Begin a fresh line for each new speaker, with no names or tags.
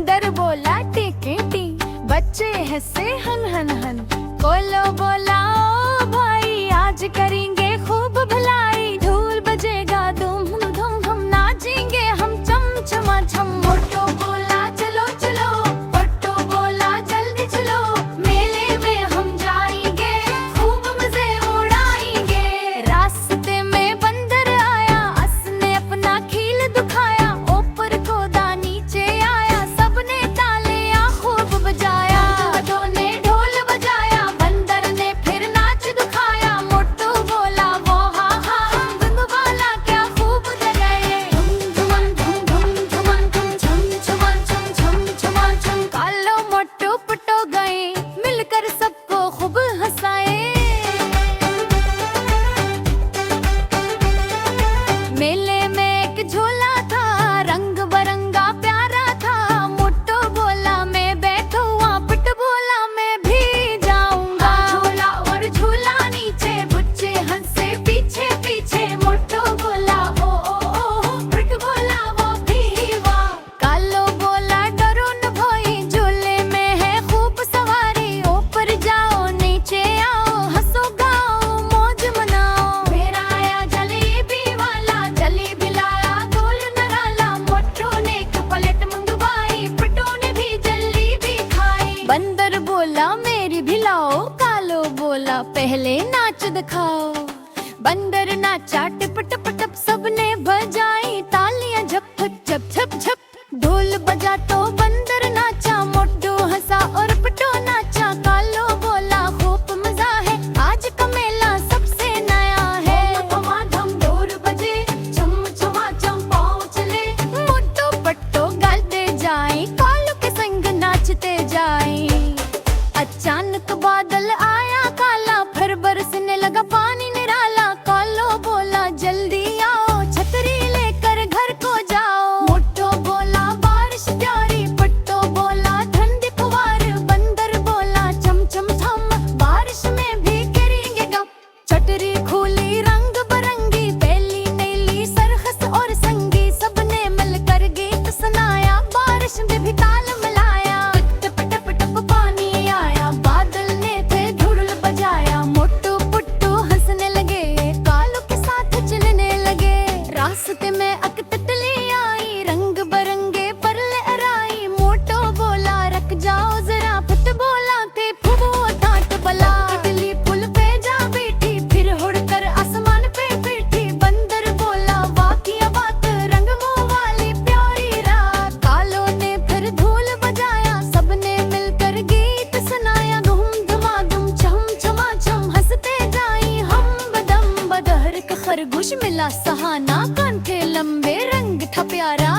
बंदर बोला टीके टी, बच्चे हंसे हन हन हन। कोलो बोला ओ भाई आज करेंगे खूब भलाई, ढोल बजेगा धूम धूम हम नाचेंगे हम चम चमा चम। मोटू बोला चलो चलो, पट्टू बोला जल्दी चलो, मेले में हम जाएंगे खूब मजे उड़ाएंगे। रास्ते में बंदर आया, उसने अपना कील दिखाया, ऊपर खोदा नीचे आया, सबने तालियां खूब बजाया। गधों ने ढोल बजाया, बंदर ने फिर नाच दिखाया। मोटू बोला वो हा हा, धुन वाला क्या खूब जगाए। धुम धुमन धुम धुम धुमन धुम छम छमन छम छम छमन छम। कालो मोटू पटो गए, मिलकर सबको खूब हंसाए। मेले में एक झूला था, रंग बरंगा प्यारा था। मोटू बोला मैं बैठूंगा, पट बोला मैं भी जाऊंगा। झूला और झूला नीचे, बच्चे हंसे पीछे पीछे। मोटू बोला ओ ओ ओ, पट बोला वो भी वाह। कालो बोला डरो न भाई, झूले में है खूब सवारी, ऊपर जाओ नीचे आओ, हंसो गाओ मौज मनाओ। मेरा आया जलेबी वाला, जलेबी लाया गोल नराला। मोटू ने एक प्लेट मंगवाई, पट्टू ने भी जलेबी खाई। बंदर बोला मेरी भी लाओ, कालो बोला पहले नाच दिखाओ। बंदर नाचा टिप टप टप, सबने बजाई तालियां झप झप झप झप। ढोल बजा तो बंदर नाचा, मोटू हंसा और पट्टू नाचा। कालो बोला खूब मजा है, आज का मेला सबसे नया है। धमाधम ढोल बजे, छम छमा छम पाँव चले। मोटू पट्टू गाते जाए, कालो के संग नाचते जाए। अचानक बादल आया काला, फिर बरसने लगा पानी निराला। कालो बोला जल्दी आओ, छतरी लेकर घर को जाओ। मोटू बोला बारिश प्यारी, पट्टू बोला ठंडी फुहार। बंदर बोला चम चम छम, बारिश में भी करेंगे गप। छतरी खुली रंग बरंगी, पहली नीली सरहस और संगी। सबने मिलकर गीत सुनाया, बारिश में भी ताल मिलाया। टप टप टप पानी आया, बादल ने थे ढोल बजाया। मोटू पट्टू हंसने लगे, कालो के साथ चलने लगे। रास्ते में अक तितली आई, रंग बरंगे पर लहराई। मोटू बोला रख जाओ जरा, पट बोला थे फुबो ठाट बला। तितली पुल पे जा बैठी, फिर उड़कर आसमान पे बैठी। बंदर बोला वाह क्या बात, रंग मुंह वाली प्यारी रात। कालो ने फिर ढोल बजाया, सबने मिलकर गीत सुनाया। धूम धमा धूम छम छमा छम, हंसते जाई हम बदम बदहर का खरगोश मिला सहाना। कान थे लंबे रंग था प्यारा।